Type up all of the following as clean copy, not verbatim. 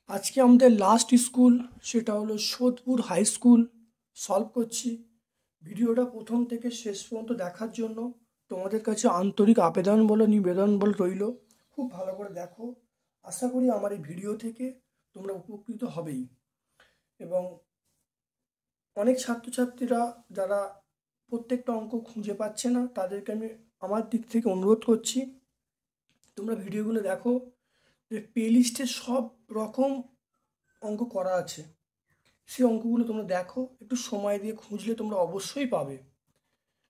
আজকে আমাদের last school, সেটা হলো সোদপুর হাই স্কুল সলভ করছি। ভিডিওটা প্রথম থেকে শেষ পর্যন্ত দেখার জন্য তোমাদের কাছে আন্তরিক আবেদন বলো নিবেদন বলে রইল। খুব ভালো করে দেখো। আশা করি আমার এই ভিডিও থেকে তোমরা উপকৃত হবেই। এবং অনেক ছাত্রছাত্রীরা যারা প্রত্যেকটা অঙ্ক খুঁজে পাচ্ছে না, তাদেরকে আমি আমার দিক থেকে অনুরোধ করছি, তোমরা ভিডিওগুলো দেখো। যে প্লে লিস্টে সব রকম অঙ্ক করা আছে, সেই অঙ্কগুলো তোমরা দেখো। একটু সময় দিয়ে খুঁজলে তোমরা অবশ্যই পাবে।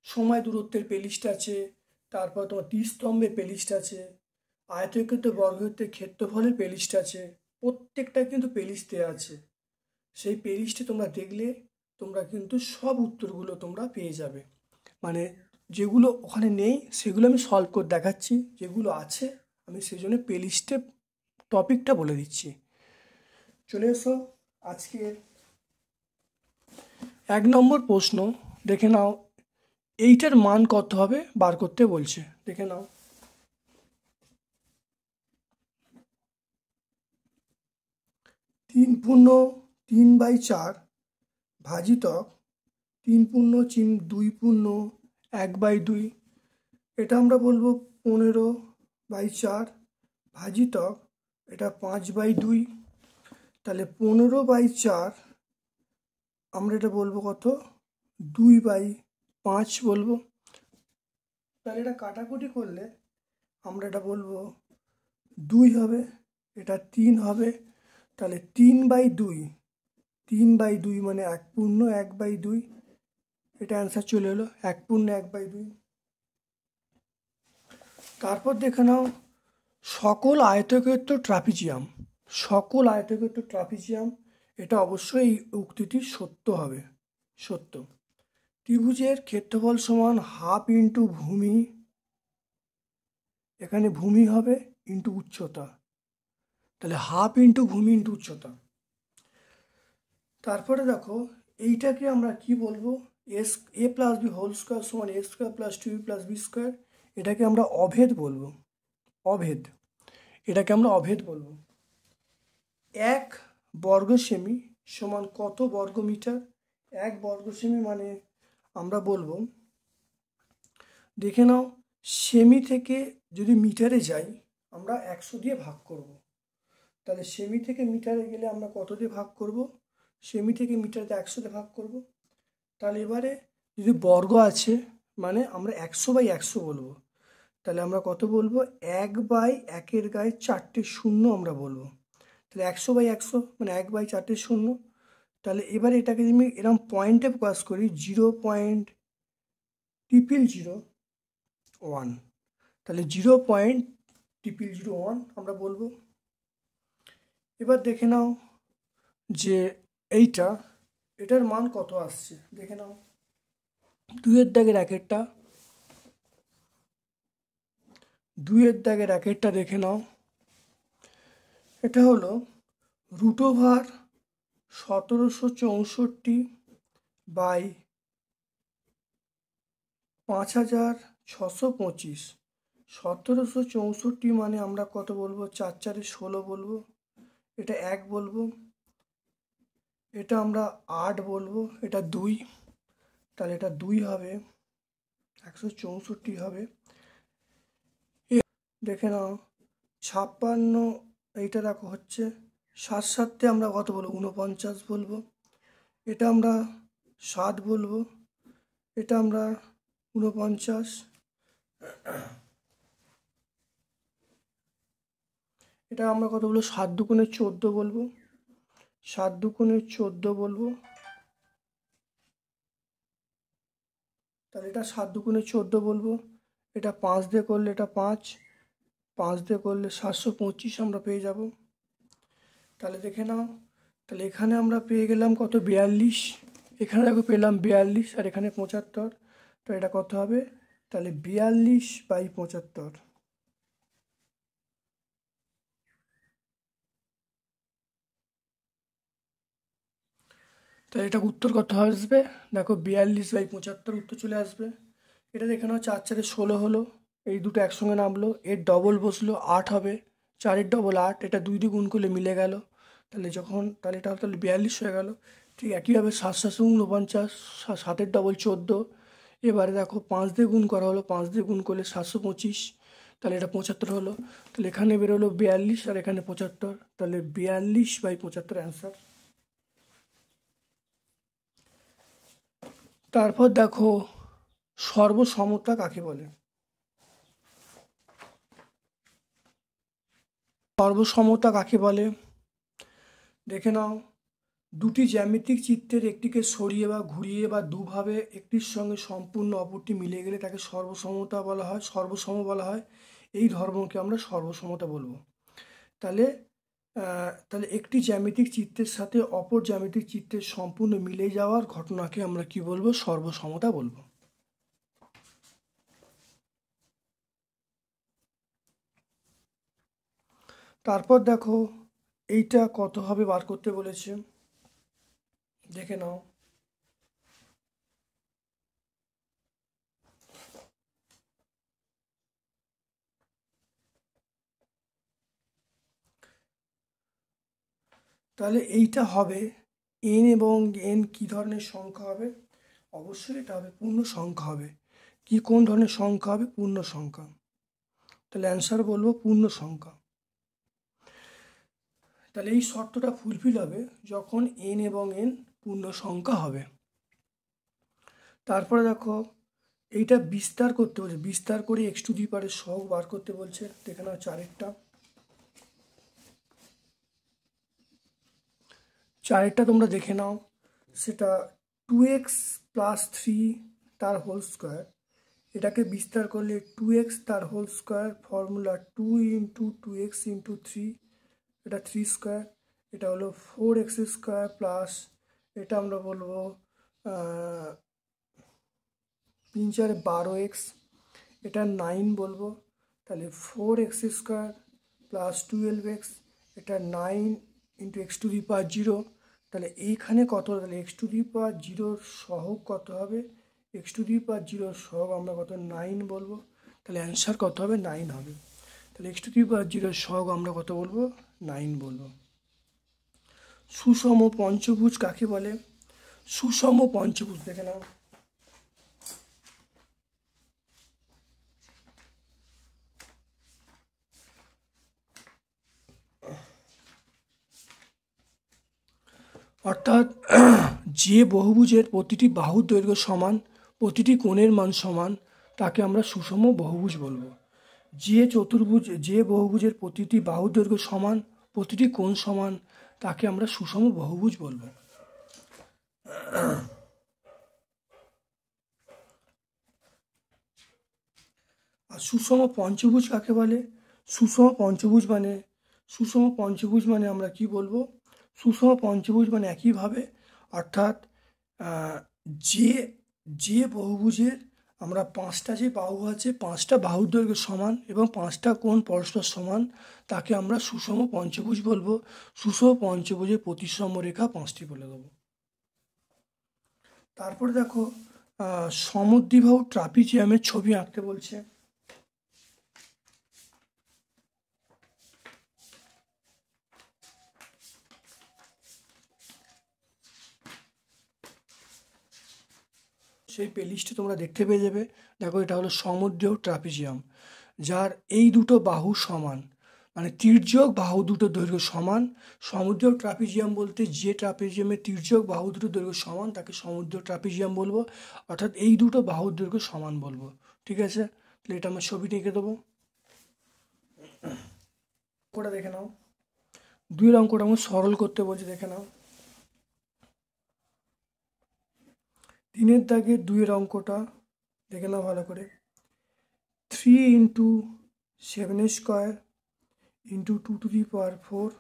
সময় দূরত্বের প্লেলিস্ট আছে, তারপর তোমার ত্রিস্তম্ভের প্লেলিস্ট আছে, আয়তক্ষেত্র বর্গক্ষেত্রের ক্ষেত্রফলের প্লেলিস্ট আছে। প্রত্যেকটা কিন্তু প্লেলিস্ট দেওয়া আছে। সেই প্লেলিস্টে তোমরা দেখলে তোমরা কিন্তু সব উত্তরগুলো তোমরা পেয়ে যাবে। মানে যেগুলো ওখানে নেই সেগুলো আমি সলভ করে দেখাচ্ছি, যেগুলো আছে আমি সেই জন্য প্লেলিস্টে টপিকটা বলে দিচ্ছি। চলে এসো আজকের 1 নম্বর প্রশ্ন। দেখে নাও, এইটার মান কত হবে বার করতে বলছে। দেখে নাও, 3/3/4 ভাজিতক 3/2/1/2। এটা আমরা বলবো 15/4 ভাজিতক এটা 5/2। তাহলে 15/4 আমরা এটা বলবো কত, 2/5 বলবো। তাহলে এটা কাটাকুটি করলে আমরা এটা বলবো 2 হবে, এটা 3 হবে। তাহলে 3/2, 3/2 মানে 1/2। এটা অ্যান্সার চলে এলো 1/2। তারপর দেখে নাও, সকল আয়তক্ষেত্র ট্রাপিজিয়াম। সকল আয়তক্ষেত্র ট্রাপিজিয়াম, এটা অবশ্যই এই উক্তিটি সত্য হবে, সত্য। ত্রিভুজের ক্ষেত্রফল সমান হাফ ইন্টু ভূমি, এখানে ভূমি হবে ইন্টু উচ্চতা। তাহলে হাফ ইন্টু ভূমি ইন্টু উচ্চতা। তারপরে দেখো, এইটাকে আমরা কি বলবো, a plus b whole square সমান a square plus 2b plus b square. এটাকে আমরা অভেদ বলবো, অভেদ। এটাকে আমরা অভেদ বলবো। 1 বর্গ সেমি সমান কত বর্গ মিটার। 1 বর্গ সেমি মানে আমরা বলবো, দেখে নাও, সেমি থেকে যদি মিটারে যাই আমরা 100 দিয়ে ভাগ করব। তাহলে সেমি থেকে মিটারে গেলে আমরা কত দিয়ে ভাগ করব, সেমি থেকে মিটারে 100 দিয়ে ভাগ করব। তাহলে এবারে যদি বর্গ আছে মানে আমরা 100/100 বলবো। তাহলে আমরা কত বলবো, 1/1-এর গায়ে 4টে শূন্য আমরা বলবো। তাহলে 100/100 মানে 1/4টে শূন্য। তাহলে এবারে এটাকে যদি আমি এরকম পয়েন্টে প্রকাশ করি, 0.00001, তাহলে 0.00001 আমরা বলবো। এবার দেখে নাও যে এটার মান কত আসছে। দেখে নাও, 2-এর দাগের একেরটা, 2-এর দাগের একেরটা দেখে নাও। এটা হলো √1764/5625। 1764 মানে আমরা কত বলবো, 4×4=16 বলবো। এটা 1 বলবো, এটা আমরা 8 বলবো, এটা 2। তাহলে এটা 2 হবে, 164 হবে। দেখে নাও 56, এইটা দেখো হচ্ছে 7×7 আমরা কত বলবো, 49 বলবো। এটা আমরা 7 বলবো, এটা আমরা 49। এটা আমরা কত বলবো, 7×2=14 বলবো, 7×2=14 বলবো। তাহলে এটা 7×2=14 বলবো। এটা 5 দিয়ে করলে এটা 5, 5 দিয়ে করলে 725 আমরা পেয়ে যাব। তাহলে দেখে নাও, তাহলে এখানে আমরা পেয়ে গেলাম কত, 42। এখানে দেখো পেলাম 42 আর এখানে 75। তো এটা কত হবে, তাহলে 42/75। তাহলে এটা উত্তর কত আসবে, দেখো 42/75 উত্তর চলে আসবে। এটা দেখে নাও, 4×4=16 হলো, এই দুটো একসঙ্গে নামলো, এর ডবল বসলো 8 হবে, 4-এর ডবল 8। এটা 2 দিয়ে গুণ করলে মিলে গেল। তাহলে এটা তাহলে 42 হয়ে গেল। ঠিক একইভাবে 7 7 49, 7 ডবল 14। এবারে দেখো 5 দিয়ে গুণ করা হলো, 5 দিয়ে গুণ করলে 725, তাহলে এটা 75 হলো। তাহলে এখানে বেরোলো 42 আর এখানে 75, তাহলে 42/75 অ্যান্সার। তারপর দেখো সর্বসমতা কাকে বলে। সর্বসমতা কাকে বলে দেখে নাও। দুটি জ্যামিতিক চিত্রের একটিকে সরিয়ে বা ঘুরিয়ে বা দুভাবে একটির সঙ্গে সম্পূর্ণ অপরটি মিলে গেলে তাকে সর্বসমতা বলা হয়, সর্বসম বলা হয়। এই ধর্মকে আমরা সর্বসমতা বলবো। তাহলে তাহলে একটি জ্যামিতিক চিত্রের সাথে অপর জ্যামিতিক চিত্রের সম্পূর্ণ মিলে যাওয়ার ঘটনাকে আমরা কি বলবো? সর্বসমতা বলবো। তারপর দেখো এইটা কত হবে বার করতে বলেছে, দেখে নাও। তাহলে এইটা হবে n, এবং n কি ধরনের সংখ্যা হবে? অবশ্যই এটা হবে পূর্ণ সংখ্যা হবে। কি কোন ধরনের সংখ্যা হবে? পূর্ণ সংখ্যা। তাহলে অ্যান্সার বলবো পূর্ণ সংখ্যা। তাহলে এই শর্তটা ফুলফিল হবে যখন n এবং n পূর্ণ সংখ্যা হবে। তারপরে দেখো এইটা বিস্তার করতে বলছে, বিস্তার করে x⁴ সহগ বার করতে বলছে। দেখে নাও 4টা তোমরা দেখে নাও। সেটা 2x + 3 তার হোল স্কোয়ার, এটাকে বিস্তার করলে 2x তার হোল স্কোয়ার, ফর্মুলা 2 × 2x × 3, এটা 3 স্কোয়ার, এটা হলো 4x² প্লাস, এটা আমরা বলবো 3 × 4 = 12x, এটা 9 বলবো। তাহলে 4x² প্লাস 12x, এটা 9 × x⁴0। তাহলে এইখানে কত? তাহলে x⁴0 সহগ কত হবে? x⁴0 সহগ আমরা কত? 9 বলবো। তাহলে অ্যান্সার কত হবে? 9 হবে। তাহলে x⁴0 সহগ আমরা কত বলবো? 9 বলবো। সুষম পঞ্চভুজ কাকে বলে? সুষম পঞ্চভুজ দেখে নাও। অর্থাৎ যে বহুভুজের প্রতিটি বাহুর দৈর্ঘ্য সমান, প্রতিটি কোণের মান সমান, তাকে আমরা সুষম বহুভুজ বলবো। যে বহুভুজের প্রতিটি বাহুর দৈর্ঘ্য সমান, প্রতিটি কোণ সমান, তাকে আমরা সুষম বহুভুজ বলবো। আর সুষম পঞ্চভুজ কাকে বলে? সুষম পঞ্চভুজ মানে আমরা কি বলবো? সুষম পঞ্চভুজ মানে একইভাবে, অর্থাৎ যে বহুভুজের আমরা 5টা যে বাহু আছে, 5টা বাহুর দৈর্ঘ্য সমান এবং 5টা কোণ পরস্পর সমান, তাকে আমরা সুষম পঞ্চভুজ বলবো। সুষম পঞ্চভুজের প্রতিসম রেখা 5টি বলে দেবো। তারপরে দেখো সমদ্বিবাহু ট্রাপিজিয়ামের ছবি আঁকতে বলছে। সেই প্লেলিস্টে তোমরা দেখতে পেয়ে যাবে। দেখো এটা হলো সমদ্বিবাহু ট্রাপিজিয়াম, যার এই দুটো বাহু সমান, মানে তির্যক বাহু দুটো দৈর্ঘ্য সমান। সমদ্বিবাহু ট্রাপিজিয়াম বলতে যে ট্রাপিজিয়ামের তির্যক বাহু দুটো দৈর্ঘ্য সমান তাকে সমদ্বিবাহু ট্রাপিজিয়াম বলবো, অর্থাৎ এই দুটো বাহুর দৈর্ঘ্য সমান বলবো। ঠিক আছে, তাহলে এটা আমার ছবি এঁকে দেবো। ওটা দেখে নাও, 2 অঙ্কটা আমার সরল করতে বলছে, দেখে নাও। 3 দাগের 2 অঙ্কটা দেখে নাও ভালো করে। 3 × 7² × 2⁴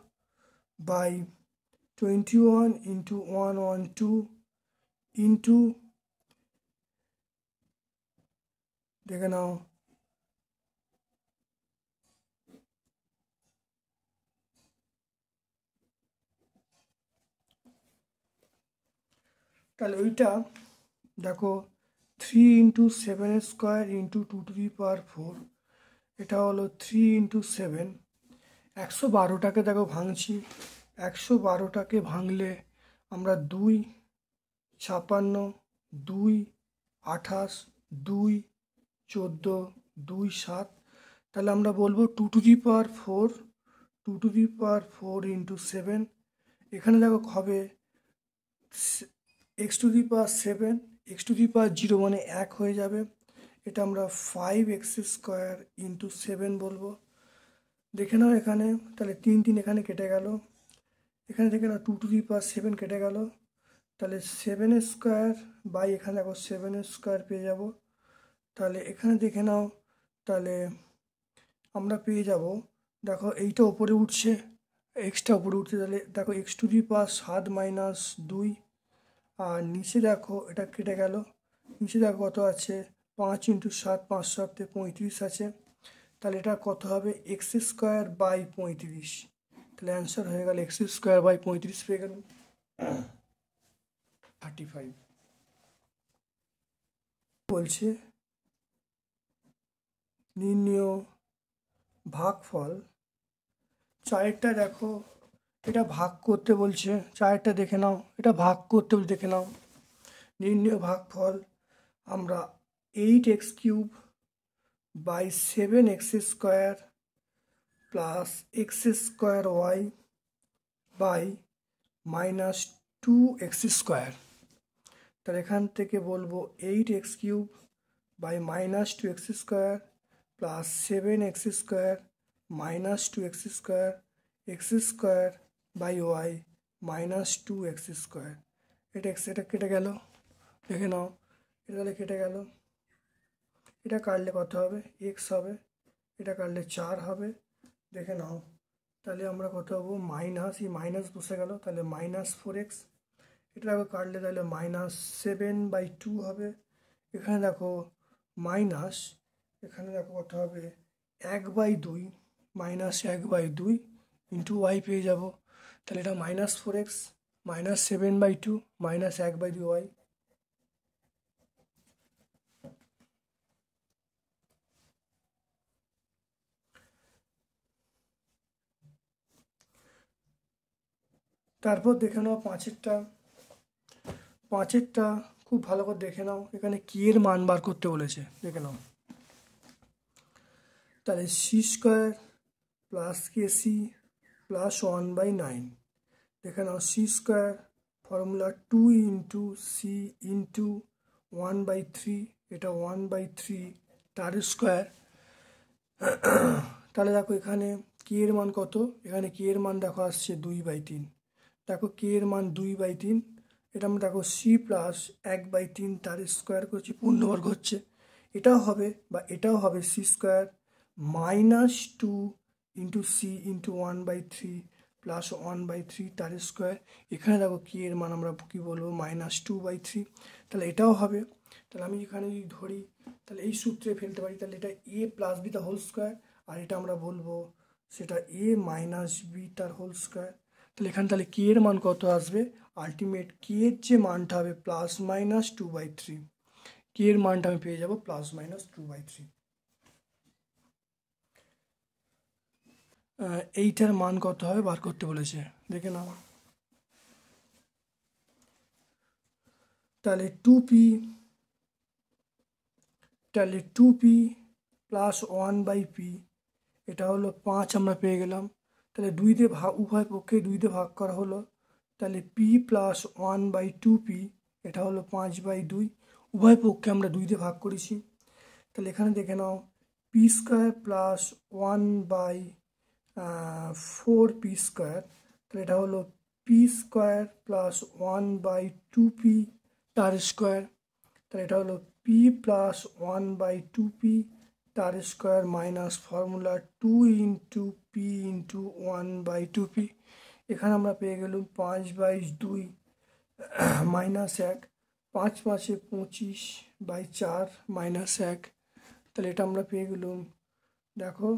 by 21 × 112 into, দেখে নাও, তাহলে ওইটা দেখো 3 × 7² × 2⁴, এটা হলো 3 × 7। 112টাকে দেখো ভাঙছি, 112টাকে ভাঙলে আমরা 2 56, 2 28, 2 14, 2 7, তাহলে আমরা বলবো 2 to the power 4, 2 to the power 4 into 7। এখানে দেখো হবে x to the power 7, x to the power 0 মানে 1 হয়ে যাবে। এটা আমরা 5x² ইন্টু 7 বলবো। দেখে নাও এখানে, তাহলে 3 3 এখানে কেটে গেল, এখানে দেখে নাও 2 টু দি পাওয়ার 7 কেটে গেল, তাহলে 7² বাই এখানে দেখো 7² পেয়ে যাব। তাহলে এখানে দেখে নাও, তাহলে আমরা পেয়ে যাব, দেখো এইটা ওপরে উঠছে, এক্সটা ওপরে উঠছে, তাহলে দেখো x to the power 7 minus 2, আর নিচে দেখো এটা কেটে গেল, নিচে দেখো কত আছে 5 ইন্টু 7, 5 7 35 আছে, তাহলে এটা কত হবে x² বাই 35। তাহলে অ্যান্সার হয়ে গেল x² বাই 35 পেয়ে গেল 35। বলছে নির্ণয় ভাগফল। চারেরটা দেখো, এটা ভাগ করতে বলছে, চারেরটা দেখে নাও, এটা ভাগ করতে বলছে, দেখে নাও। নির্ণয় ভাগফল, আমরা 8x³ by 7x² plus x² by minus 2x²। তাহলে এখান থেকে বলবো 8x³ by minus 2x² plus 7x² minus 2x², x² by y minus 2x²। এটা কেটে গেল, দেখে নাও, এটা তাহলে কেটে গেল, এটা কাটলে কত হবে x হবে, এটা কাটলে 4 হবে, দেখে নাও। তাহলে আমরা কত হবো মাইনাস, এই মাইনাস বসে গেল, তাহলে মাইনাস 4x। এটা দেখো কাটলে তাহলে মাইনাস 7/2 হবে, এখানে দেখো মাইনাস, এখানে দেখো কত হবে 1/2, মাইনাস 1/2 ইন্টু ওয়াই পেয়ে যাব। তাহলে এটা minus 4x minus 7/2 minus 1/2 Y. তারপর দেখে নাও পাঁচেরটা খুব ভালো করে দেখে নাও, এখানে কি এর মান বার করতে বলেছে, দেখে নাও। তাহলে c² প্লাস kc প্লাস 1/9, দেখে নাও c² formula 2 into c into 1/3, এটা 1/3 তার স্কোয়ার। তাহলে দেখো এখানে কে এর মান কত, এখানে কে এর মান দেখো আসছে 2/3, দেখো কে এর মান 2/3, এটা আমরা দেখো সি প্লাস 1/3 তার স্কোয়ার করছি, পূর্ণবর্গ হচ্ছে, এটাও হবে বা এটাও হবে c² minus 2 into c into 1/3 plus 1/3 তার স্কোয়ার। এখানে দেখো কি এর মান আমরা কি বলবো মাইনাস 2/3, তাহলে এটাও হবে। তাহলে আমি এখানে যদি ধরি, তাহলে এই সূত্রে ফেলতে পারি, তাহলে এটা a প্লাস বি তার হোল স্কোয়ার, আর এটা আমরা বলবো সেটা a মাইনাস বি তার হোল স্কোয়ার। তাহলে এখানে তাহলে কে এর মান কত আসবে, আলটিমেট কে এর যে মানটা হবে প্লাস মাইনাস 2/3, কে এর মানটা আমি পেয়ে যাবো প্লাস মাইনাস 2/3। এইটার মান কত হবে বার করতে বলেছে, দেখে নাও। তাহলে 2p প্লাস 1/p, এটা হলো 5 আমরা পেয়ে গেলাম। তাহলে 2 দিয়ে ভাগ, উভয় পক্ষে 2 দিয়ে ভাগ করা হলো, তাহলে p প্লাস 1/2p, এটা হলো 5/2, উভয় পক্ষে আমরা 2 দিয়ে ভাগ করেছি। তাহলে এখানে দেখে নাও p² প্লাস 1/4p², তাহলে এটা হলো p² প্লাস 1/2p তার স্কোয়ার, তাহলে এটা হলো p প্লাস 1/2p তার square minus formula 2 into P into 1/2p। এখানে আমরা পেয়ে গেলাম 5/2 মাইনাস 1, 5 5 25/4 মাইনাস 1, তাহলে এটা আমরা পেয়ে গেলাম, দেখো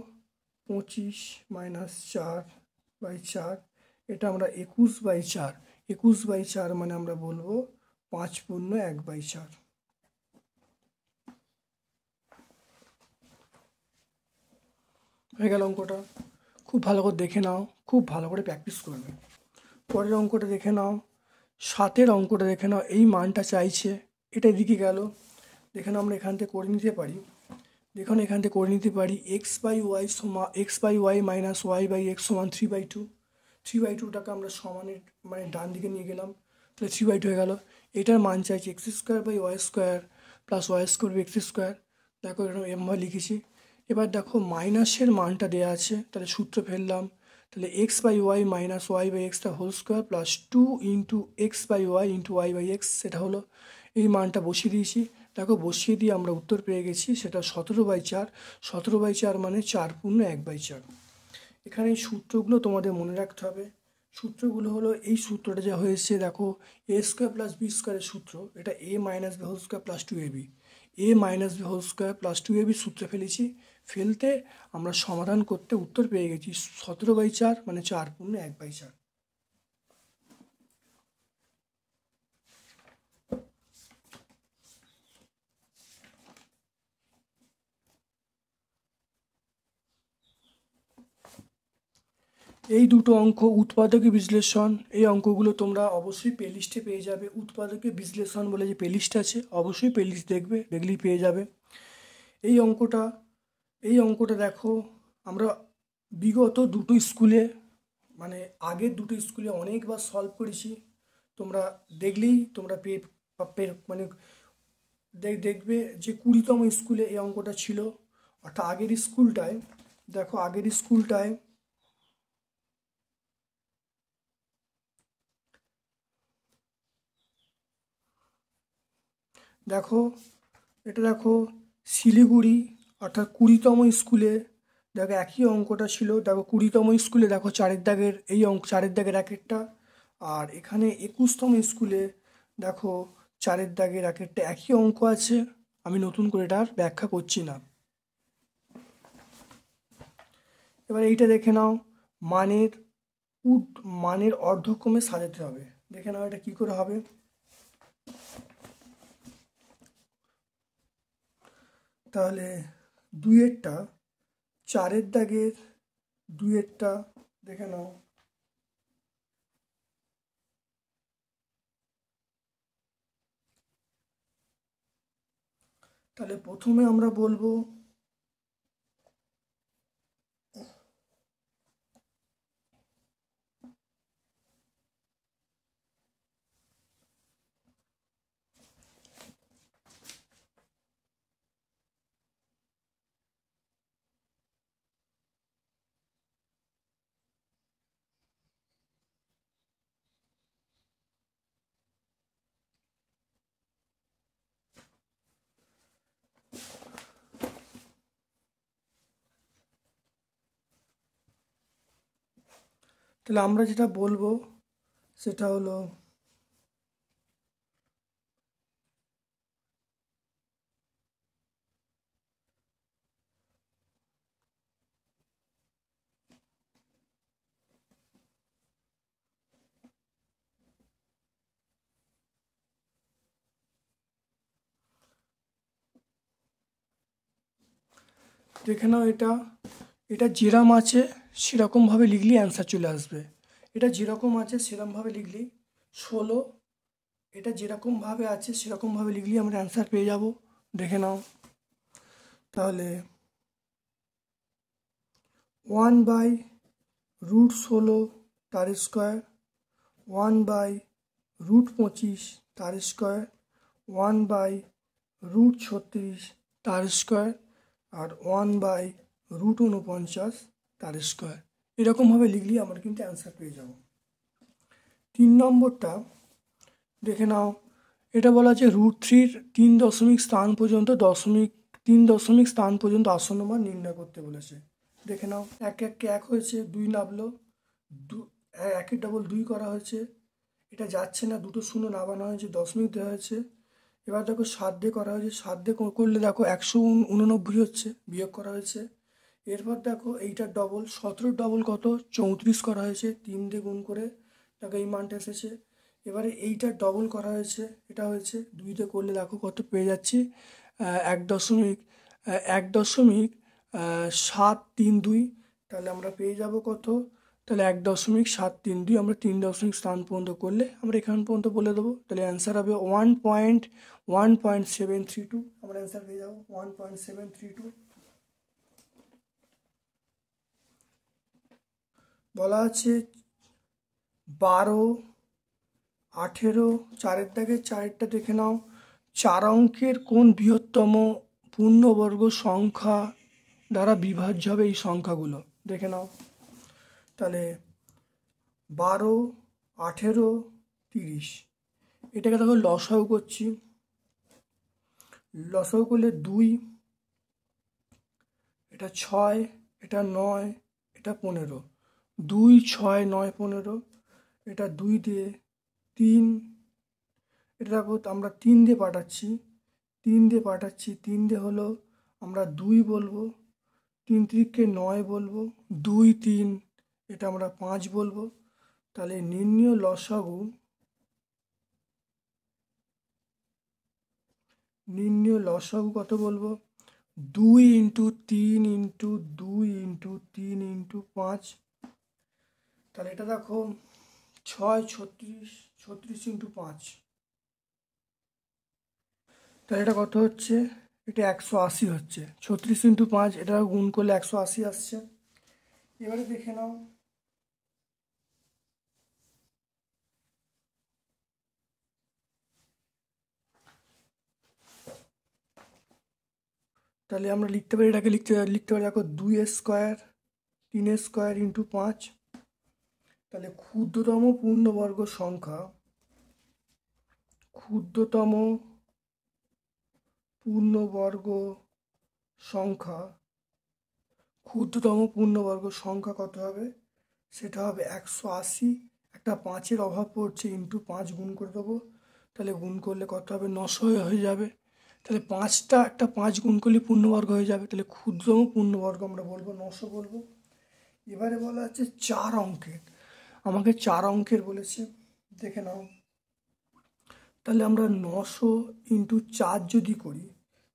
25 মাইনাস 4/4, এটা আমরা 21/4, 21/4 মানে আমরা বলবো 5 পূর্ণ 1/4। হয়ে গেল অঙ্কটা, খুব ভালো করে দেখে নাও, খুব ভালো করে প্র্যাকটিস করবে। পরের অঙ্কটা দেখে নাও, 7-এর অঙ্কটা দেখে নাও। এই মানটা চাইছে, এটা এদিকে গেল। দেখে নাও আমরা এখান থেকে করে নিতে পারি। দেখুন এখান থেকে করে নিতে পারি x/y মাইনাস y/x সমান 3/2। 3/2টাকে আমরা সমানের মানে ডান দিকে নিয়ে গেলাম, তাহলে 3/2 হয়ে গেল। এটার মান চাইছে x² / y² প্লাস y²/x²। দেখো এরকম এমভাবে লিখেছি। এবার দেখো মাইনাসের মানটা দেওয়া আছে, তাহলে সূত্র ফেললাম। তাহলে x/y minus y/x whole square plus 2 into x/y into y/x, সেটা হলো। এই মানটা বসিয়ে দিয়েছি। দেখো বসিয়ে দিয়ে আমরা উত্তর পেয়ে গেছি, সেটা 17/4। 17/4 মানে 4 পূর্ণ 1/4। এখানে এই সূত্রগুলো তোমাদের মনে রাখতে হবে। সূত্রগুলো হলো, এই সূত্রটা যা হয়েছে দেখো a² প্লাস b² সূত্র, এটা a minus b whole square plus 2ab। a minus b whole square plus 2ab সূত্রে ফেলেছি। ফেলতে আমরা সমাধান করতে উত্তর পেয়ে গেছি 17/4 মানে 4 পূর্ণ 1/4। এই দুটো অঙ্ক উৎপাদকীয় বিশ্লেষণ, এই অঙ্কগুলো তোমরা অবশ্যই প্লেলিস্টে পেয়ে যাবে। উৎপাদকীয় বিশ্লেষণ বলে যে প্লেলিস্ট আছে, অবশ্যই প্লেলিস্ট দেখবে, দেখলেই পেয়ে যাবে। এই অঙ্কটা দেখো আমরা বিগত দুটো স্কুলে মানে আগের দুটো স্কুলে অনেকবার সলভ করেছি। তোমরা দেখলেই তোমরা মানে দেখবে যে 20তম স্কুলে এই অঙ্কটা ছিল। অর্থাৎ আগের স্কুলটায়, দেখো আগের স্কুলটায় দেখো, এটা দেখো শিলিগুড়ি অর্থাৎ 20তম স্কুলে দেখো একই অঙ্কটা ছিল। দেখো 20তম স্কুলে দেখো 4-এর দাগের এই অঙ্ক, 4-এর দাগের একেরটা। আর এখানে 21তম স্কুলে দেখো 4-এর দাগের একেরটা, একই অঙ্ক আছে। আমি নতুন করে এটা আর ব্যাখ্যা করছি না। এবার এইটা দেখে নাও, মানের মানের অর্ধক্রমে সাজাতে হবে। দেখে নাও এটা কি করে হবে। তাহলে 2-এরটা, 4-এর দাগের 2-এরটা দেখে নাও। তাহলে প্রথমে আমরা বলবো তাহলে আমরা যেটা বলবো সেটা হলো দেখে নাও, এটা যেরকম আছে সেরকমভাবে লিখলেই অ্যান্সার চলে আসবে। এটা যেরকম আছে সেরকমভাবে লিখলেই 16, এটা যেরকমভাবে আছে সেরকমভাবে লিখলেই আমরা অ্যান্সার পেয়ে যাব। দেখে নাও তাহলে 1/√16 তার স্কোয়ার, 1/√25 তার স্কোয়ার, 1/√36 তার স্কোয়ার, আর 1/√49 তার স্কোয়ার। এরকমভাবে লিখলেই আমরা কিন্তু অ্যান্সার পেয়ে যাব। 3 নম্বরটা দেখে নাও, এটা বলা আছে √3 3 স্থান পর্যন্ত আসন্ন মান নির্ণয় করতে বলেছে। দেখে নাও, 1 হয়েছে, 2 নামলো, 1-এর ডবল 2 করা হয়েছে, এটা যাচ্ছে না, দুটো শূন্য নামানো হয়েছে, দশমিক দেওয়া হয়েছে। এবার দেখো 7 দিয়ে করা হয়েছে, 7 দিয়ে করলে দেখো 189 হচ্ছে, বিয়োগ করা হয়েছে। এরপর দেখো এইটার ডবল 17-এর ডবল কত, 34 করা হয়েছে, 3 দিয়ে গুণ করে দেখো এই মানটা এসেছে। এবারে এইটার ডবল করা হয়েছে, এটা হয়েছে 2 দিয়ে করলে দেখো কত পেয়ে যাচ্ছি, 1.732। তাহলে আমরা পেয়ে যাব কত, তাহলে 1.732 আমরা 3 স্থান পর্যন্ত করলে আমরা এখান পর্যন্ত বলে দেবো। তাহলে অ্যান্সার হবে 1.732। আমরা অ্যান্সার পেয়ে যাবো 1.732। বলা আছে 12, 18, 4-এর দাগে 4-টা দেখে নাও। 4 অঙ্কের কোন বৃহত্তম পূর্ণবর্গ সংখ্যা দ্বারা বিভাজ্য হবে এই সংখ্যাগুলো দেখে নাও। তাহলে 12, 18, 30, এটাকে দেখো লসাগু করছি। লসাগু করলে 2, এটা 6, এটা 9, এটা 15। 2, 6, 9, 15, এটা 2 দিয়ে 3, এটা দেখো আমরা 3 দিয়ে পাঠাচ্ছি। 3 দিয়ে হলো আমরা 2 বলবো, 3 3কে 9 বলবো, 2 3, এটা আমরা 5 বলবো। তাহলে নির্ণীয় লসাগু কত বলবো? 2 × 3 × 2 × 3 × 5। তাহলে এটা দেখো 6, 36, 36 × 5। তাহলে এটা কত হচ্ছে? এটা 180 হচ্ছে। 36 × 5, এটা গুণ করলে 180 আসছে। এবারে দেখে নাও তাহলে আমরা লিখতে পারি, এটাকে লিখতে পারি দেখো 2² 3² × 5। তাহলে ক্ষুদ্রতম পূর্ণবর্গ সংখ্যা, ক্ষুদ্রতম পূর্ণবর্গ সংখ্যা কত হবে? সেটা হবে 180। একটা 5-এর অভাব পড়ছে, × 5 গুণ করে দেবো। তাহলে গুণ করলে কত হবে? 900 হয়ে যাবে। তাহলে 5টা একটা 5 গুণ করলে পূর্ণবর্গ হয়ে যাবে। তাহলে ক্ষুদ্রতম পূর্ণবর্গ আমরা বলবো 900 বলবো। এবারে বলা হচ্ছে 4 অঙ্কের, আমাকে 4 অঙ্কের বলেছে দেখে নাও। তাহলে আমরা 900 × 4 যদি করি,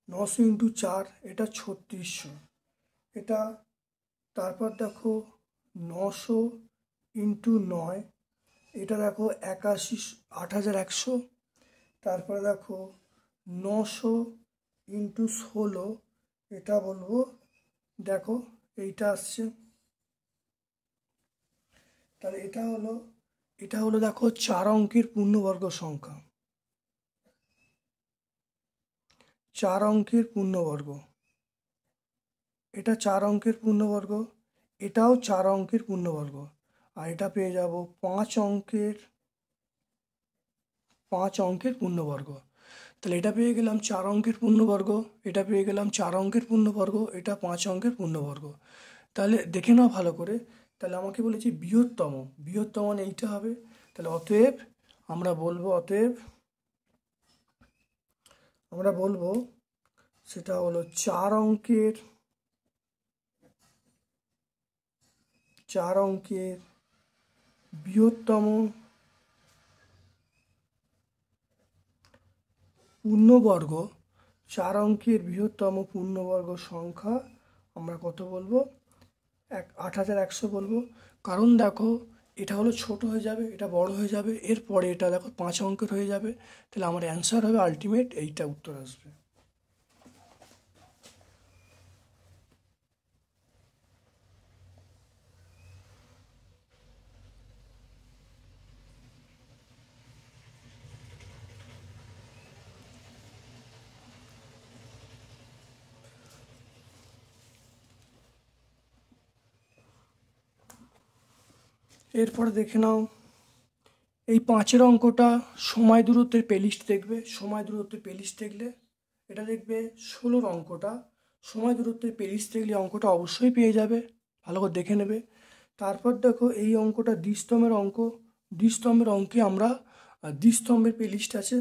900 × 4, এটা 3600। এটা তারপর দেখো 900 × 9, এটা দেখো 81,100। তারপরে দেখো 900 × 16, এটা বলবো দেখো এইটা আসছে। তাহলে এটা হলো দেখো 4 অঙ্কের পূর্ণবর্গ সংখ্যা, 4 অঙ্কের পূর্ণবর্গ। এটা 4 অঙ্কের পূর্ণবর্গ, এটাও 4 অঙ্কের পূর্ণবর্গ। আর এটা পেয়ে যাব 5 অঙ্কের পূর্ণবর্গ। তাহলে এটা পেয়ে গেলাম 4 অঙ্কের পূর্ণবর্গ, এটা পেয়ে গেলাম 4 অঙ্কের পূর্ণবর্গ, এটা 5 অঙ্কের পূর্ণবর্গ। তাহলে দেখে নাও ভালো করে। তাহলে আমাকে বলেছি বৃহত্তম মানে এইটা হবে। তাহলে অতএব আমরা বলবো সেটা হলো 4 অঙ্কের বৃহত্তম পূর্ণবর্গ, 4 অঙ্কের বৃহত্তম পূর্ণবর্গ সংখ্যা আমরা কত বলবো? 8100 বলবো। কারণ দেখো এটা হলো ছোট হয়ে যাবে, এটা বড় হয়ে যাবে, এরপরে এটা দেখো 5 অঙ্কের হয়ে যাবে। তাহলে আমার অ্যান্সার হবে আলটিমেট এইটা উত্তর আসবে। এরপরে দেখে নাও এই 5-এর অঙ্কটা সময় দূরত্বের প্লেলিস্ট দেখবে। সময় দূরত্বের প্লেলিস্ট দেখলে এটা দেখবে 16-র অঙ্কটা সময় দূরত্বের প্লেলিস্ট দেখলে অঙ্কটা অবশ্যই পেয়ে যাবে, ভালো করে দেখে নেবে। তারপর দেখো এই অঙ্কটা দ্বিস্তম্ভের অঙ্ক। দ্বিস্তম্ভের অঙ্কে আমরা দ্বিস্তম্ভের প্লেলিস্ট আছে,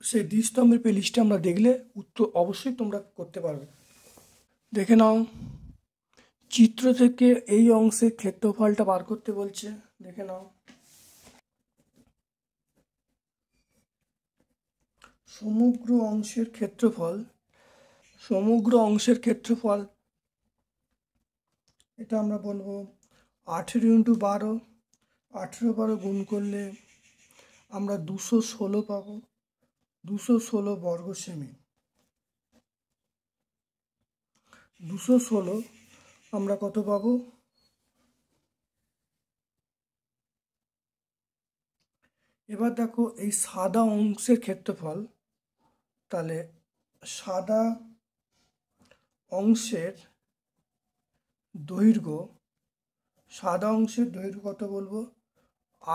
সেই দ্বিস্তম্ভের প্লেলিস্টে আমরা দেখলে উত্তর অবশ্যই তোমরা করতে পারবে। দেখে নাও চিত্র থেকে এই অংশের ক্ষেত্রফলটা বার করতে বলছে, দেখে নাও। সমগ্র অংশের ক্ষেত্রফল এটা আমরা বলবো 18 × 12, 18 গুণ করলে আমরা 216 পাবো। 216 বর্গ সেমি। 216 আমরা কত পাবো? এবার দেখো এই সাদা অংশের ক্ষেত্রফল, তাহলে সাদা অংশের দৈর্ঘ্য, সাদা অংশের দৈর্ঘ্য কত বলবো?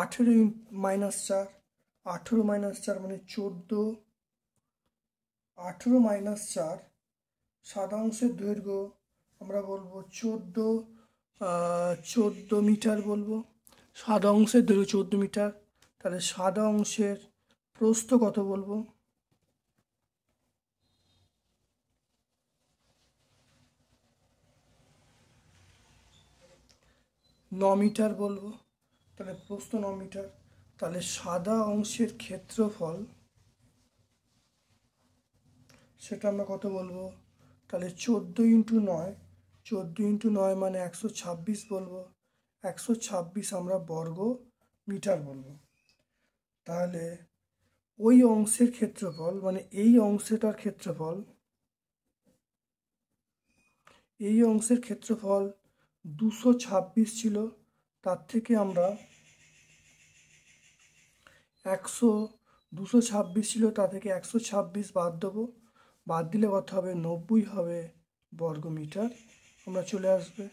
18 - 4, 18 - 4 মানে 14, 18 - 4, সাদা অংশের দৈর্ঘ্য আমরা বলবো 14 মিটার বলবো। সাদা অংশের দৈর্ঘ্য 14 মিটার। তাহলে সাদা অংশের প্রস্থ কত বলবো? 9 মিটার বলবো। তাহলে প্রস্থ 9 মিটার। তাহলে সাদা অংশের ক্ষেত্রফল সেটা আমরা কত বলবো? তাহলে 14 × 9, 14 × 9 মানে 126 বলবো। 126 আমরা বর্গ মিটার বলবো। তাহলে ওই অংশের ক্ষেত্রফল মানে এই অংশটার ক্ষেত্রফল, এই অংশের ক্ষেত্রফল 226 ছিল, তার থেকে আমরা 226 ছিল, তা থেকে 126 বাদ দেবো। বাদ দিলে কত হবে? 90 হবে বর্গ মিটার। আমরা চলে আসবে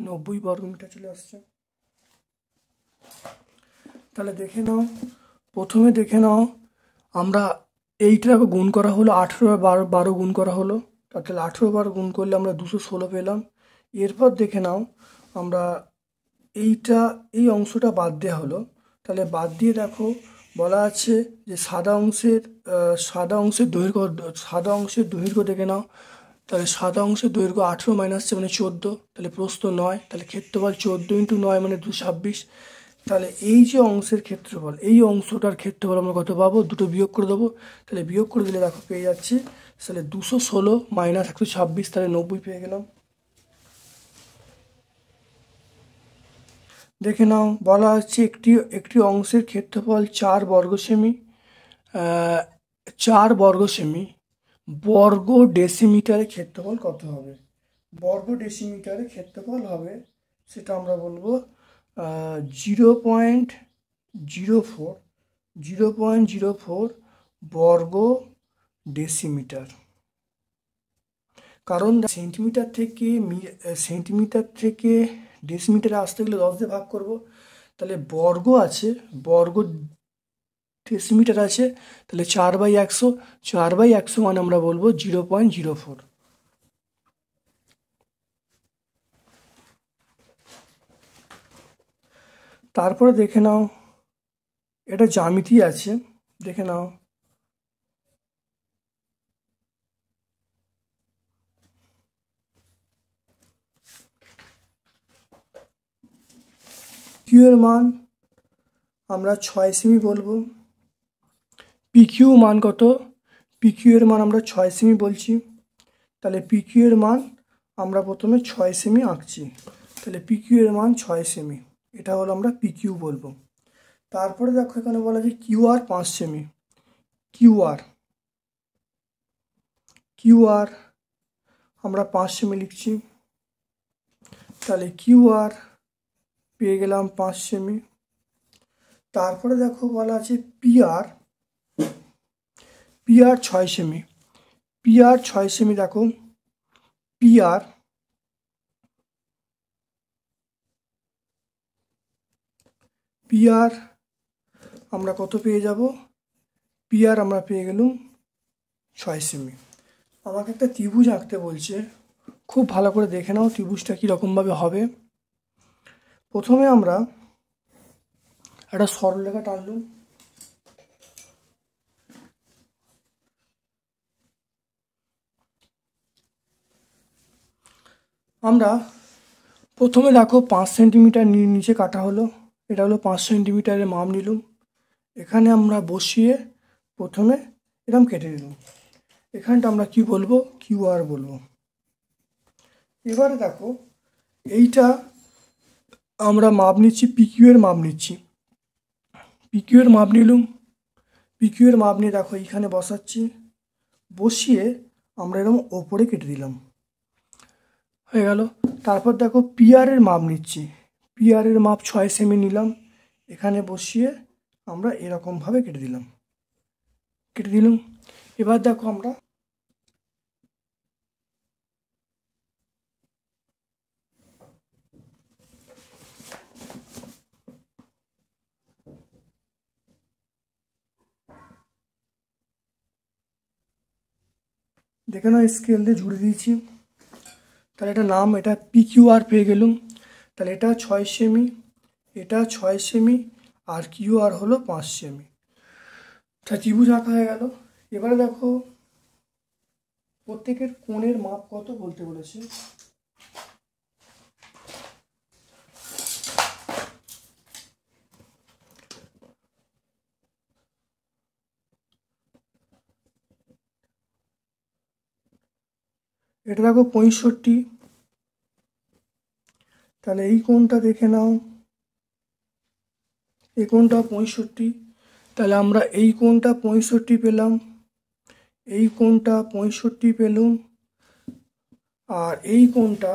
90 বর্গ মিটার চলে আসছে। তাহলে দেখে নাও, প্রথমে দেখে নাও আমরা এইটা গুণ করা হলো 18 আর 12 গুণ করা হলো, তাহলে 18 বার গুণ করলে আমরা 216 পেলাম। এরপর দেখে নাও আমরা এই অংশটা বাদ দেওয়া হলো, তাহলে বাদ দিয়ে দেখো বলা আছে যে সাদা অংশের দৈর্ঘ্য দেখে নাও। তাহলে সাদা অংশের দৈর্ঘ্য 18 - 4 মানে 14, তাহলে প্রস্থ 9, তাহলে ক্ষেত্রফল 14 × 9 মানে 226। তাহলে এই যে অংশের ক্ষেত্রফল, এই অংশটার ক্ষেত্রফল আমরা কত পাবো? দুটো বিয়োগ করে দেবো। তাহলে বিয়োগ করে দিলে দেখো পেয়ে যাচ্ছি, তাহলে 216 - 126, তাহলে 90 পেয়ে গেলাম। দেখে নাও বলা হচ্ছে একটি অংশের ক্ষেত্রফল 4 বর্গ সেমি, 4 বর্গ সেমি, বর্গ ডেসিমিটারের ক্ষেত্রফল কত হবে? বর্গ ডেসিমিটারের ক্ষেত্রফল হবে সেটা আমরা বলবো 0.04 বর্গ ডেসিমিটার। কারণ সেন্টিমিটার থেকে ডেসিমিটারে আসতে গেলে 10 দিয়ে ভাগ করব। তাহলে বর্গ আছে, বর্গ ডেসিমিটার আছে, তাহলে 4/100, 4/100 মানে আমরা বলবো 0.04। তারপরে দেখে নাও এটা জ্যামিতি আছে, দেখে নাও কিউ এর মান আমরা 6 সেমি বলবো। পিকিউ মান কত? পিকিউ এর মান আমরা 6 সেমি বলছি। তাহলে পিকিউ এর মান আমরা প্রথমে 6 সেমি আঁকছি। তাহলে পিকিউ এর মান 6 সেমি, এটা হলো আমরা পিকিউ বলবো। তারপরে দেখো এখানে বলা যায় কিউআর 5 সেমি। কিউআর আমরা 5 সেমি লিখছি। তাহলে কিউআর পেয়ে গেলাম 5 সেমি। তারপরে দেখো বলা আছে পিআর 6 সেমি। পিআর 6 সেমি, দেখো পিআর আমরা কত পেয়ে যাব? পিআর আমরা পেয়ে গেলাম 6 সেমি। আমাকে একটা ত্রিভুজ আঁকতে বলছে, খুব ভালো করে দেখে নাও ত্রিভুজটা কীরকমভাবে হবে। প্রথমে আমরা একটা সরলরেখা টানলাম, আমরা প্রথমে দেখো 5 সেন্টিমিটার নিচে কাটা হলো, এটা হলো 5 সেন্টিমিটারের মাপ নিলাম। এখানে আমরা বসিয়ে প্রথমে এরকম কেটে নিলাম। এখানটা আমরা কি বলবো? কিউআর বলবো। এবারে দেখো এইটা আমরা মাপ নিচ্ছি, পিকিউ এর মাপ নিচ্ছি। পিকিউ এর মাপ নিলাম, পিকিউ এর মাপ নিয়ে দেখো এইখানে বসাচ্ছি, বসিয়ে আমরা এরকম ওপরে কেটে দিলাম, হয়ে গেল। তারপর দেখো পিআর এর মাপ নিচ্ছি, পিআর এর মাপ 6 সেমি নিলাম, এখানে বসিয়ে আমরা এরকমভাবে কেটে দিলাম, কেটে দিলাম। এবার দেখো আমরা দেখে নাও স্কেল দিয়ে জুড়ে দিয়েছি, তাহলে এটা নাম, এটা পিকিউআর পেয়ে গেলুম। তাহলে এটা 6 সেমি, এটা 6 সেমি, আর কিউআর হলো 5 সেমি। তা ত্রিভুজ আঁকা হয়ে গেল। এবারে দেখো প্রত্যেকের কোণের মাপ কত বলতে বলেছে। এটা দেখো 65, তাহলে এই কোণটা দেখে নাও, এই কোণটা 65, তাহলে আমরা এই কোণটা 65 পেলাম, এই কোণটা 65 পেলুম, আর এই কোণটা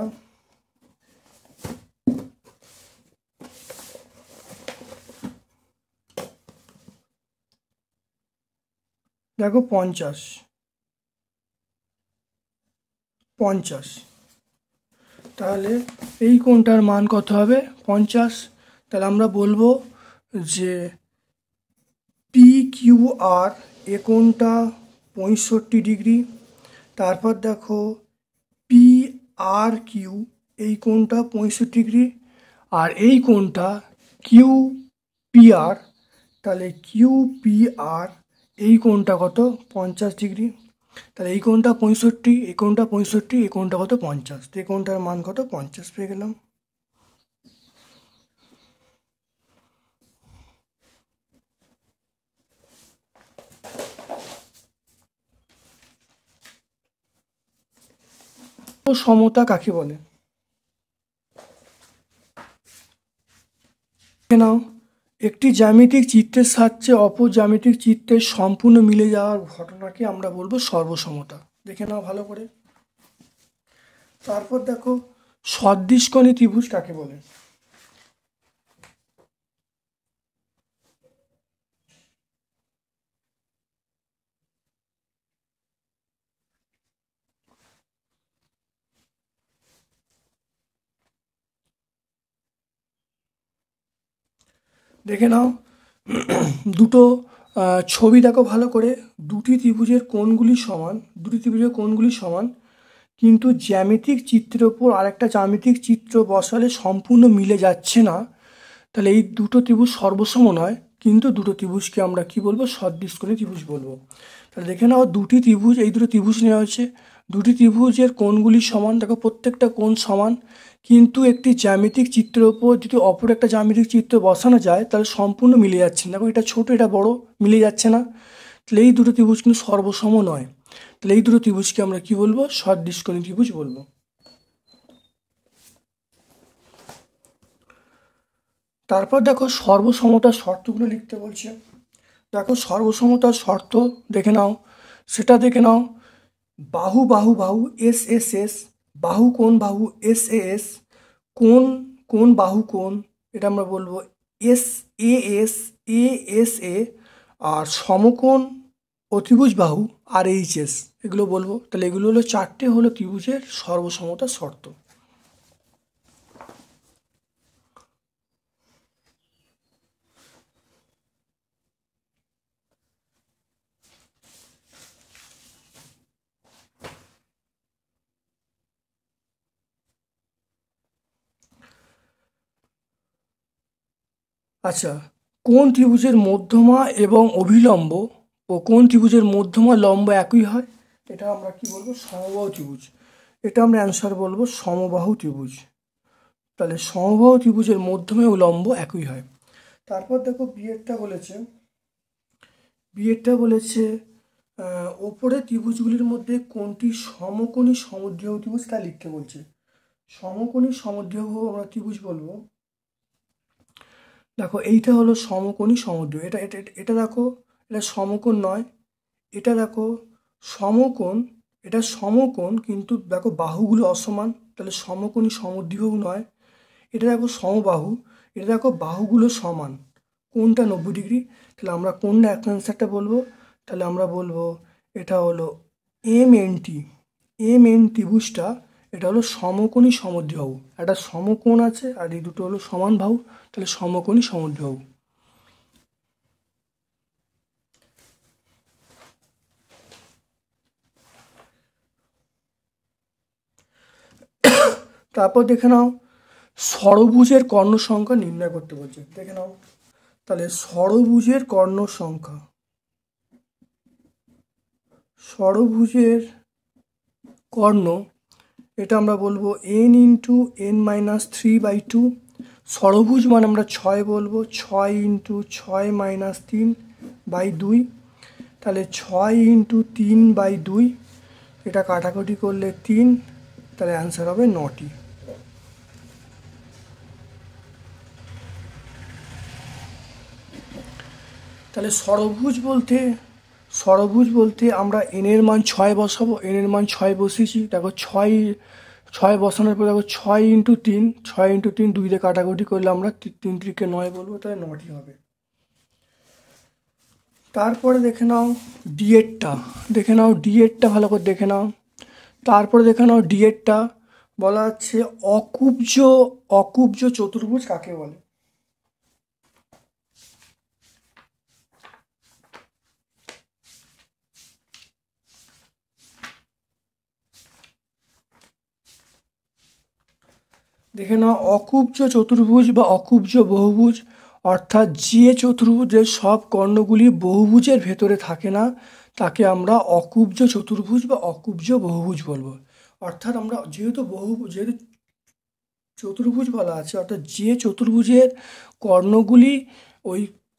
দেখো 50, তাহলে এই কোণটার মান কত হবে? 50। তাহলে আমরা বলবো যে পি কিউ আর, এ কোণটা 65 ডিগ্রি। তারপর দেখো পি আর কিউ, এই কোণটা 65 ডিগ্রি, আর এই কোণটা কিউ পি আর, তাহলে কিউ পি আর এই কোণটা কত? 50 ডিগ্রি। তাহলে এই কোণটা 65, এই কোণটা 65, এই কোণটা কত? 50। তো এই কোণটার মান কত? 50 পেয়ে গেলাম। ও সমতা কাকে বলে? নাও, একটি জ্যামিতিক চিত্রের সাহায্যে অপর জ্যামিতিক চিত্রের সম্পূর্ণ মিলে যাওয়ার ঘটনাকে আমরা বলবো সর্বসমতা। দেখে নাও ভালো করে। তারপর দেখো সদৃশকোণী ত্রিভুজ কাকে বলে? দেখে নাও দুটো ছবি দেখো ভালো করে, দুটি ত্রিভুজের কোণগুলি সমান, দুটি ত্রিভুজের কোণগুলি সমান, কিন্তু জ্যামিতিক চিত্রের ওপর আরেকটা জ্যামিতিক চিত্র বসালে সম্পূর্ণ মিলে যাচ্ছে না। তাহলে এই দুটো ত্রিভুজ সর্বসম নয়, কিন্তু দুটো ত্রিভুজকে আমরা কি বলবো? সদৃশকোণী ত্রিভুজ বলবো। তাহলে দেখে নাও দুটি ত্রিভুজ, এই দুটো ত্রিভুজ নেওয়া হয়েছে, দুটি ত্রিভুজের কোণগুলি সমান, দেখো প্রত্যেকটা কোণ সমান, কিন্তু একটি জ্যামিতিক চিত্রের ওপর যদি অপর একটা জ্যামিতিক চিত্র বসানো যায় তাহলে সম্পূর্ণ মিলে যাচ্ছে না। দেখো এটা ছোট, এটা বড়, মিলে যাচ্ছে না। তাহলে এই দুটো ত্রিভুজ কিন্তু সর্বসম নয়। তাহলে এই দুটো ত্রিভুজকে আমরা কি বলবো? সদৃশকোণী ত্রিভুজ বলবো। তারপর দেখো সর্বসমতার শর্তগুলো লিখতে বলছে। দেখো সর্বসমতার শর্ত দেখে নাও, সেটা দেখে নাও। বাহু বাহু বাহু এস এস এস, বাহু কোণ বাহু এস এ এস, কোণ কোণ বাহু কোণ, এটা আমরা বলবো S A S, A S A, আর সমকোণ অতিভুজ বাহু আর এইচ এস, এগুলো বলবো। তাহলে এগুলো হলো চারটে হলো ত্রিভুজের সর্বসমতার শর্ত। আচ্ছা, কোন ত্রিভুজের মধ্যমা এবং অভিলম্ব ও কোন ত্রিভুজের মধ্যমা লম্ব একই হয়? এটা আমরা কি বলবো? সমবাহু ত্রিভুজ। এটা আমরা অ্যান্সার বলবো সমবাহু ত্রিভুজ। তাহলে সমবাহু ত্রিভুজের মধ্যমা ও লম্ব একই হয়। তারপর দেখো বিয়েরটা বলেছে ওপরে ত্রিভুজগুলির মধ্যে কোনটি সমকোণী সমদ্বিবাহু ত্রিভুজ তা লিখতে বলছে। সমকোণী সমদ্বিবাহু আমরা ত্রিভুজ বলবো দেখো এইটা হলো সমকোণী সমদ্বিবাহু, এটা এটা এটা দেখো, এটা সমকোণ নয়, এটা দেখো সমকোণ, এটা সমকোণ কিন্তু দেখো বাহুগুলো অসমান, তাহলে সমকোণী সমদ্বিবাহু নয়। এটা দেখো সমবাহু, এটা দেখো বাহুগুলো সমান, কোনটা 90 ডিগ্রি, তাহলে আমরা কোনটা অ্যান্সারটা বলবো, তাহলে আমরা বলবো এটা হলো MN ত্রিভুজটা, এটা হলো সমকোণী সমদ্বিবাহু, একটা সমকোণ আছে আর এই দুটো হলো সমান বাহু, তাহলে সমকোণী সমদ্বিবাহু। তারপর দেখে নাও ষড়ভুজের কর্ণ সংখ্যা নির্ণয় করতে বলছে, দেখে নাও তাহলে ষড়ভুজের কর্ণ সংখ্যা, ষড়ভুজের কর্ণ, এটা আমরা বলবো n × n-3/2। ষড়ভুজ মানে আমরা 6 বলবো, 6 × 6 - 3/2, তাহলে 6 × 3/2, এটা কাটাকুটি করলে 3, তাহলে অ্যান্সার হবে 9টি। তাহলে ষড়ভুজ বলতে আমরা n এর মান 6 বসাবো, n এর মান 6 বসিয়েছি, দেখো 6 বসানোর পর দেখো 6 × 3, 6 × 3, 2 দিয়ে কাটাকুটি করলে আমরা 3 × 3 = 9 বলবো, তাহলে 9টি হবে। তারপরে দেখে নাও ডি-এরটা ভালো করে দেখে নাও। তারপরে দেখে নাও ডি-এরটা বলা হচ্ছে অকুব্জ চতুর্ভুজ কাকে বলে। দেখে নাও অকুব্জ চতুর্ভুজ বা অকুব্জ বহুভুজ, অর্থাৎ যে চতুর্ভুজের সব কর্ণগুলি বহুভুজের ভেতরে থাকে না, তাকে আমরা অকুব্জ চতুর্ভুজ বা অকুব্জ বহুভুজ বলবো। অর্থাৎ আমরা যেহেতু চতুর্ভুজ বলা আছে, অর্থাৎ যে চতুর্ভুজের কর্ণগুলি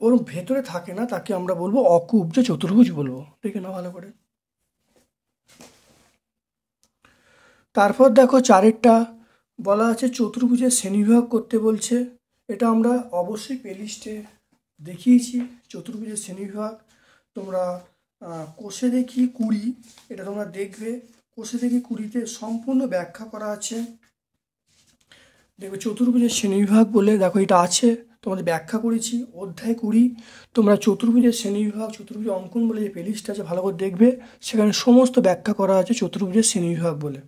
ওর ভেতরে থাকে না, তাকে আমরা বলবো অকুব্জ চতুর্ভুজ বলবো। দেখে নাও ভালো করে। তারপর দেখো 4টা বলা আছে চতুর্ভুজের শ্রেণীবিভাগ করতে বলছে, এটা আমরা অবশ্যই প্লেলিস্টে দেখিয়েছি চতুর্ভুজের শ্রেণীবিভাগ। তোমরা কোষে দেখি 20, এটা তোমরা দেখবে, কোষে দেখি 20তে সম্পূর্ণ ব্যাখ্যা করা আছে। দেখো চতুর্ভুজের শ্রেণীবিভাগ বলে দেখো এটা আছে, তোমাদের ব্যাখ্যা করেছি অধ্যায় 20। তোমরা চতুর্ভুজের শ্রেণীবিভাগ, চতুর্ভুজ অঙ্কন বলে যে প্লেলিস্ট আছে ভালো করে দেখবে, সেখানে সমস্ত ব্যাখ্যা করা আছে চতুর্ভুজের শ্রেণীবিভাগ বলে।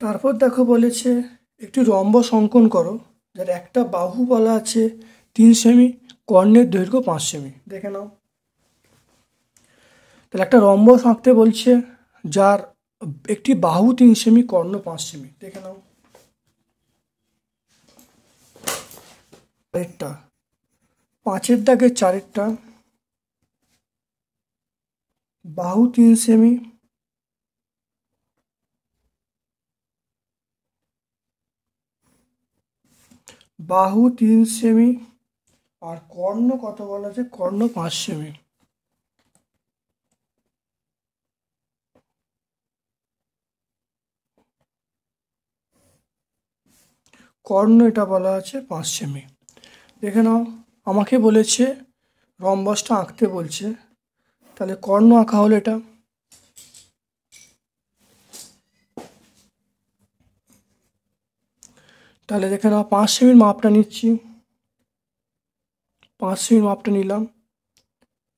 তারপর দেখো বলেছে একটি রম্বস অঙ্কন করো, যার একটা বাহু বলা আছে 3 সেমি, কর্ণের দৈর্ঘ্য 5 সেমি। দেখে নাও তাহলে একটা রম্বস আঁকতে বলছে, যার একটি বাহু 3 সেমি, কর্ণ 5 সেমি। দেখে নাও চারেরটা, 5-এর দাগের 4-এরটা, বাহু 3 সেমি, বাহু 3 সেমি, আর কর্ণ কত বলা আছে, কর্ণ 5 সেমি। কর্ণ এটা বলা আছে 5 সেমি। দেখে নাও আমাকে বলেছে রম্বসটা আঁকতে বলছে, তাহলে কর্ণ আঁকা হলো এটা। তাহলে দেখে নাও 5 সেমির মাপটা নিচ্ছি, 5 সেমির মাপটা নিলাম,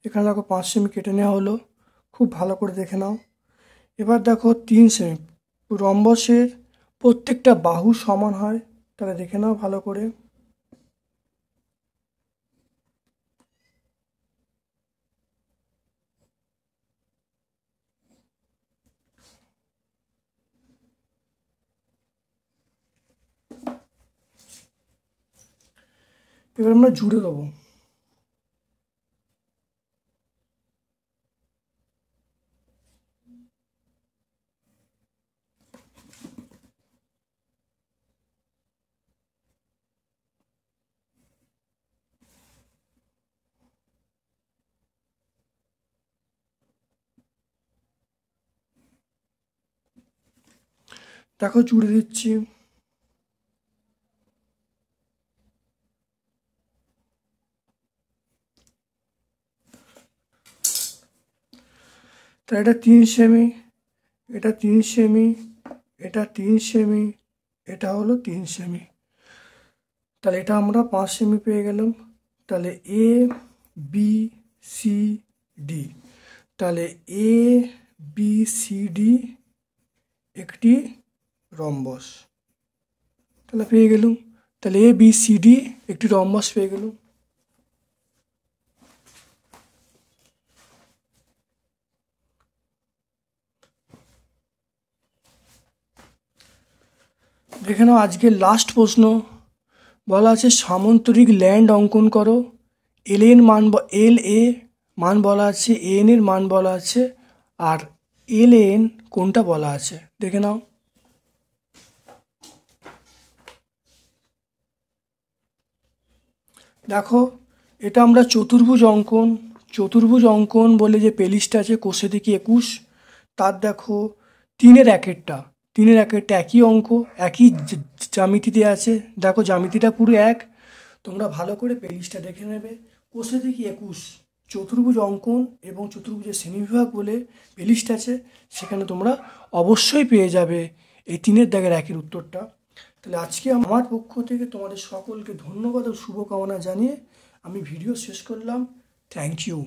এখানে দেখো 5 সেমি কেটে নেওয়া হলো, খুব ভালো করে দেখে নাও। এবার দেখো 3 সেমি, রম্বসের প্রত্যেকটা বাহু সমান হয়, তাহলে দেখে নাও ভালো করে। এবার আমরা জুড়ে দেবো। দেখো জুড়ে দিচ্ছি। তা এটা 3 সেমি, এটা 3 সেমি, এটা 3 সেমি, এটা হলো 3 সেমি। তাহলে এটা আমরা 5 সেমি পেয়ে গেলাম। তাহলে এ বি সি ডি, তাহলে এ বি সি ডি একটি রম্বস। তাহলে পেয়ে গেলুম, তাহলে এ বি সি ডি একটি রম্বস পেয়ে গেলুম। দেখে নাও আজকের লাস্ট প্রশ্ন। বলা আছে সামান্তরিক ল্যান্ড অঙ্কন করো। এল এর মান, এল এ মান বলা আছে, এন এর মান বলা আছে, আর এল এন কোনটা বলা আছে দেখে নাও। দেখো এটা আমরা চতুর্ভুজ অঙ্কন বলে যে প্লেলিস্টটা আছে কোষে দেখি 21, তার দেখো 3-এর 1-এরটা, 3-এর 1-এরটা একই অঙ্ক, একই জ্যামিতি দেওয়া আছে। দেখো জ্যামিতিটা পুরো এক, তোমরা ভালো করে প্লেলিস্টটা দেখে নেবে। কোষে দেখি 21 চতুর্ভুজ অঙ্কন এবং চতুর্ভুজের শ্রেণীবিভাগ বলে প্লেলিস্ট আছে, সেখানে তোমরা অবশ্যই পেয়ে যাবে এই 3-এর দাগের 1-এর উত্তরটা। তাহলে আজকে আমার পক্ষ থেকে তোমাদের সকলকে ধন্যবাদ ও শুভকামনা জানিয়ে আমি ভিডিও শেষ করলাম। Thank you.